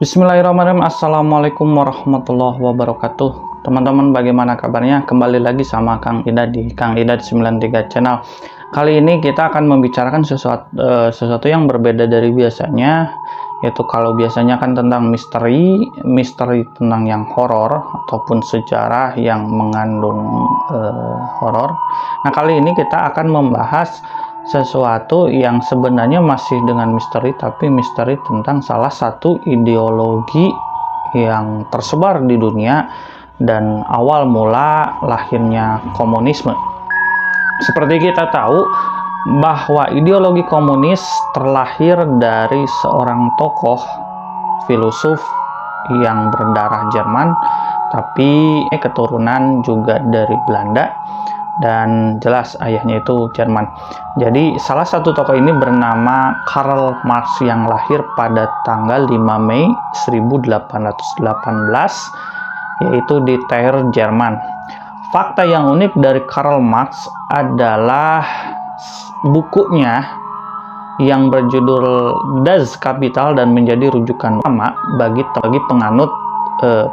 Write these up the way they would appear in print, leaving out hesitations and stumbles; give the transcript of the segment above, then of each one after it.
Bismillahirrahmanirrahim. Assalamualaikum warahmatullahi wabarakatuh. Teman-teman, bagaimana kabarnya? Kembali lagi sama Kang Ida di Kang Ida 93 channel. Kali ini kita akan membicarakan sesuatu yang berbeda dari biasanya, yaitu kalau biasanya kan tentang misteri tentang yang horor ataupun sejarah yang mengandung horor. Nah, kali ini kita akan membahas sesuatu yang sebenarnya masih dengan misteri, tapi misteri tentang salah satu ideologi yang tersebar di dunia dan awal mula lahirnya komunisme. Seperti kita tahu bahwa ideologi komunis terlahir dari seorang tokoh filosof yang berdarah Jerman, tapi keturunan juga dari Belanda, dan jelas ayahnya itu Jerman. Jadi salah satu tokoh ini bernama Karl Marx yang lahir pada tanggal 5 Mei 1818, yaitu di Trier, Jerman. Fakta yang unik dari Karl Marx adalah bukunya yang berjudul Das Kapital dan menjadi rujukan utama bagi penganut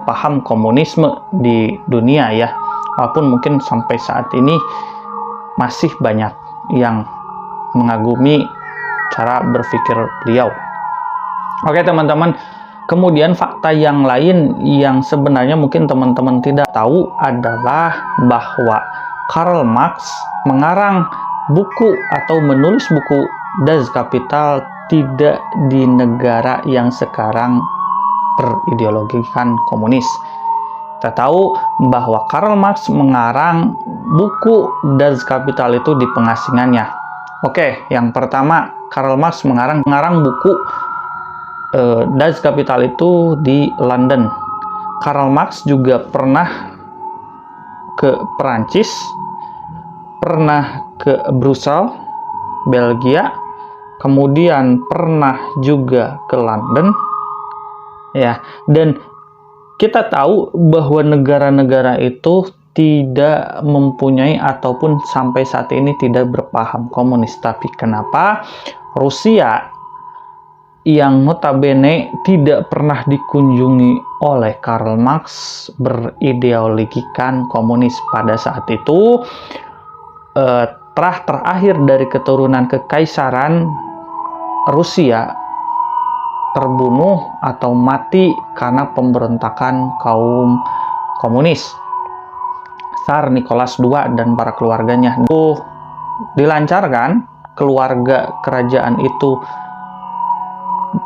paham komunisme di dunia ya. Walaupun mungkin sampai saat ini masih banyak yang mengagumi cara berpikir beliau. Oke teman-teman, kemudian fakta yang lain yang sebenarnya mungkin teman-teman tidak tahu adalah bahwa Karl Marx mengarang buku atau menulis buku Das Kapital tidak di negara yang sekarang berideologikan komunis. Kita tahu bahwa Karl Marx mengarang buku Das Kapital itu di pengasingannya. Oke, yang pertama, Karl Marx mengarang buku Das Kapital itu di London. Karl Marx juga pernah ke Perancis, pernah ke Brussels, Belgia, kemudian pernah juga ke London, ya, dan kita tahu bahwa negara-negara itu tidak mempunyai ataupun sampai saat ini tidak berpaham komunis. Tapi kenapa Rusia yang notabene tidak pernah dikunjungi oleh Karl Marx berideologikan komunis pada saat itu, terakhir dari keturunan kekaisaran Rusia terbunuh atau mati karena pemberontakan kaum komunis. Tsar Nicholas II dan para keluarganya itu dilancarkan, keluarga kerajaan itu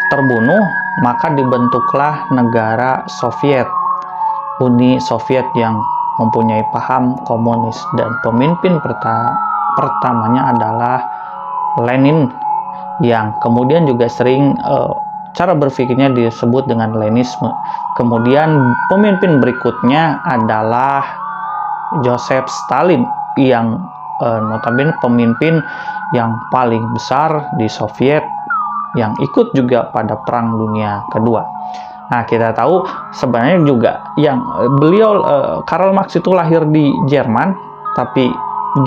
terbunuh, maka dibentuklah negara Soviet, Uni Soviet yang mempunyai paham komunis, dan pemimpin pertamanya adalah Lenin, yang kemudian juga sering cara berpikirnya disebut dengan Leninisme. Kemudian pemimpin berikutnya adalah Joseph Stalin yang notabene pemimpin yang paling besar di Soviet yang ikut juga pada Perang Dunia Kedua. Nah, kita tahu sebenarnya juga yang beliau Karl Marx itu lahir di Jerman, tapi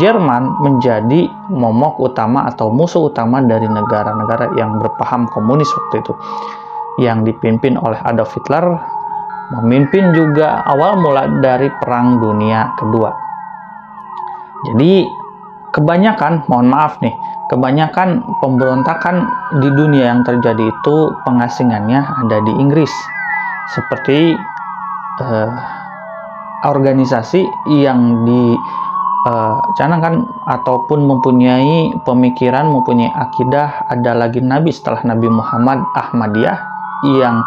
Jerman menjadi momok utama atau musuh utama dari negara-negara yang berpaham komunis waktu itu, yang dipimpin oleh Adolf Hitler, memimpin juga awal mula dari Perang Dunia Kedua. Jadi kebanyakan pemberontakan di dunia yang terjadi itu pengasingannya ada di Inggris, seperti organisasi yang canangkan ataupun mempunyai pemikiran, mempunyai akidah ada lagi Nabi setelah Nabi Muhammad, Ahmadiyah, yang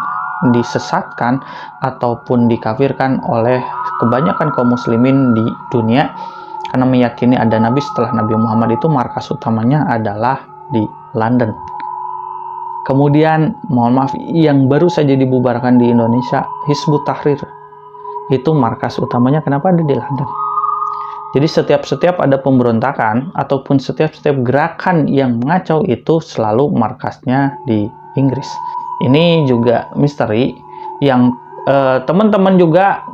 disesatkan ataupun dikafirkan oleh kebanyakan kaum muslimin di dunia karena meyakini ada Nabi setelah Nabi Muhammad. Itu markas utamanya adalah di London. Kemudian yang baru saja dibubarkan di Indonesia, Hizbut Tahrir, itu markas utamanya kenapa ada di London. Jadi setiap ada pemberontakan ataupun setiap gerakan yang mengacau itu selalu markasnya di Inggris. Ini juga misteri yang teman-teman juga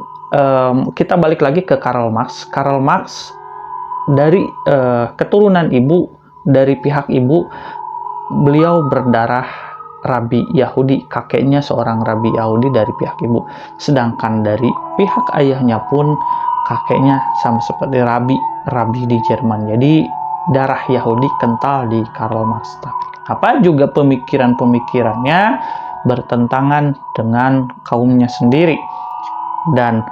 kita balik lagi ke Karl Marx. Karl Marx dari keturunan ibu, dari pihak ibu beliau berdarah rabi Yahudi, kakeknya seorang rabi Yahudi dari pihak ibu. Sedangkan dari pihak ayahnya pun kakeknya sama seperti rabi di Jerman. Jadi darah Yahudi kental di Karl Marx. Apa juga pemikiran-pemikirannya bertentangan dengan kaumnya sendiri. Dan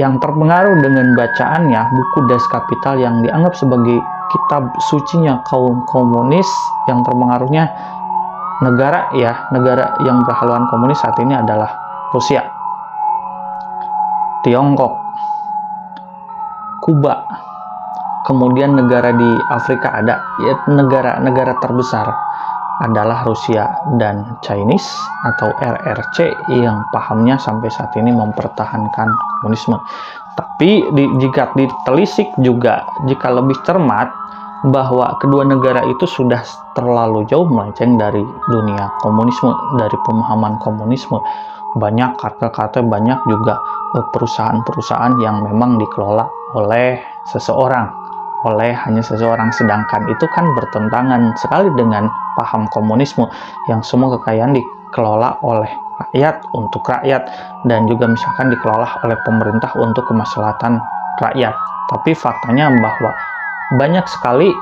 yang terpengaruh dengan bacaannya buku Das Kapital yang dianggap sebagai kitab sucinya kaum komunis, yang terpengaruhnya negara yang berhaluan komunis saat ini adalah Rusia, Tiongkok, Kuba, kemudian negara di Afrika ada, ya, negara terbesar adalah Rusia dan Chinese atau RRC yang pahamnya sampai saat ini mempertahankan komunisme. Tapi jika ditelisik juga, jika lebih cermat, bahwa kedua negara itu sudah terlalu jauh melenceng dari dunia komunisme, dari pemahaman komunisme. Banyak kartel-kartel, banyak juga perusahaan-perusahaan yang memang dikelola oleh hanya seseorang, sedangkan itu kan bertentangan sekali dengan paham komunisme yang semua kekayaan dikelola oleh rakyat untuk rakyat, dan juga misalkan dikelola oleh pemerintah untuk kemaslahatan rakyat. Tapi faktanya bahwa banyak sekali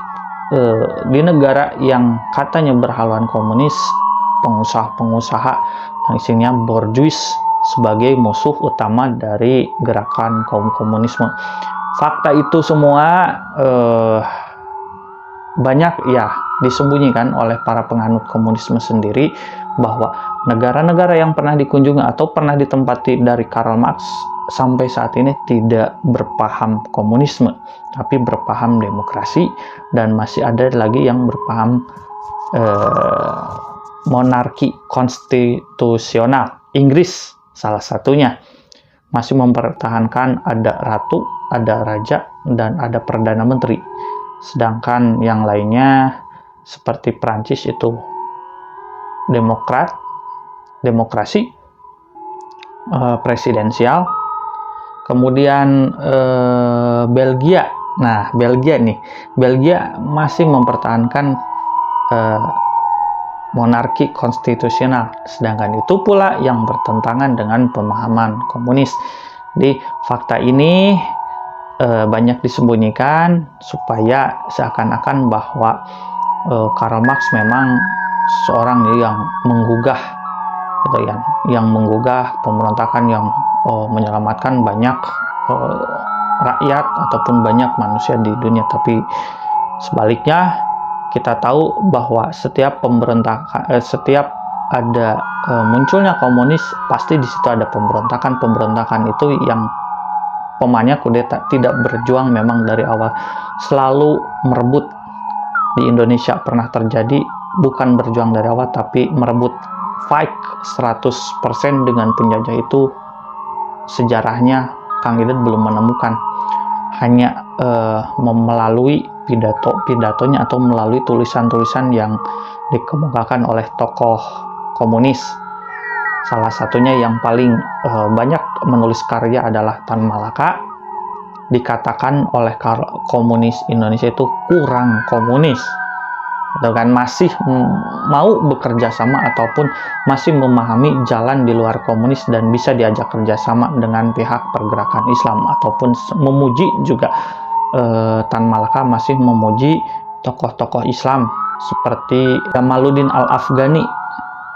di negara yang katanya berhaluan komunis, pengusaha-pengusaha yang isinya borjuis sebagai musuh utama dari gerakan kaum komunisme. Fakta itu semua banyak ya disembunyikan oleh para penganut komunisme sendiri, bahwa negara-negara yang pernah dikunjungi atau pernah ditempati dari Karl Marx sampai saat ini tidak berpaham komunisme, tapi berpaham demokrasi, dan masih ada lagi yang berpaham monarki konstitusional. Inggris salah satunya masih mempertahankan ada ratu, ada raja, dan ada perdana menteri. Sedangkan yang lainnya seperti Prancis itu demokrasi presidensial. Kemudian Belgia. Nah, Belgia masih mempertahankan monarki konstitusional, sedangkan itu pula yang bertentangan dengan pemahaman komunis. Di fakta ini banyak disembunyikan supaya seakan-akan bahwa Karl Marx memang seorang yang menggugah yang menggugah pemberontakan, yang menyelamatkan banyak rakyat ataupun banyak manusia di dunia. Tapi sebaliknya, kita tahu bahwa setiap pemberontakan, setiap ada munculnya komunis, pasti di situ ada pemberontakan. Pemberontakan itu yang pemainnya kudeta, tidak berjuang memang dari awal, selalu merebut. Di Indonesia pernah terjadi, bukan berjuang dari awal tapi merebut, fight 100% dengan penjajah. Itu sejarahnya Kang Idat belum menemukan, hanya melalui pidatonya atau melalui tulisan-tulisan yang dikemukakan oleh tokoh komunis. Salah satunya yang paling banyak menulis karya adalah Tan Malaka. Dikatakan oleh komunis Indonesia itu kurang komunis, atau kan masih mau bekerja sama ataupun masih memahami jalan di luar komunis dan bisa diajak kerjasama dengan pihak pergerakan Islam, ataupun memuji juga. Tan Malaka masih memuji tokoh-tokoh Islam seperti Jamaluddin Al-Afghani,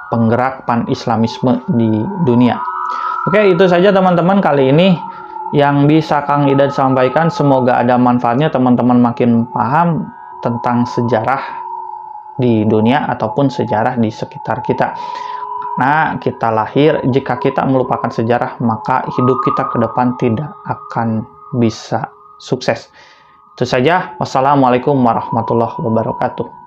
penggerak pan-Islamisme di dunia. Oke, itu saja teman-teman kali ini yang bisa Kang Idat sampaikan. Semoga ada manfaatnya, teman-teman makin paham tentang sejarah di dunia ataupun sejarah di sekitar kita. Nah, kita lahir, jika kita melupakan sejarah, maka hidup kita ke depan tidak akan bisa sukses. Itu saja. Wassalamualaikum warahmatullahi wabarakatuh.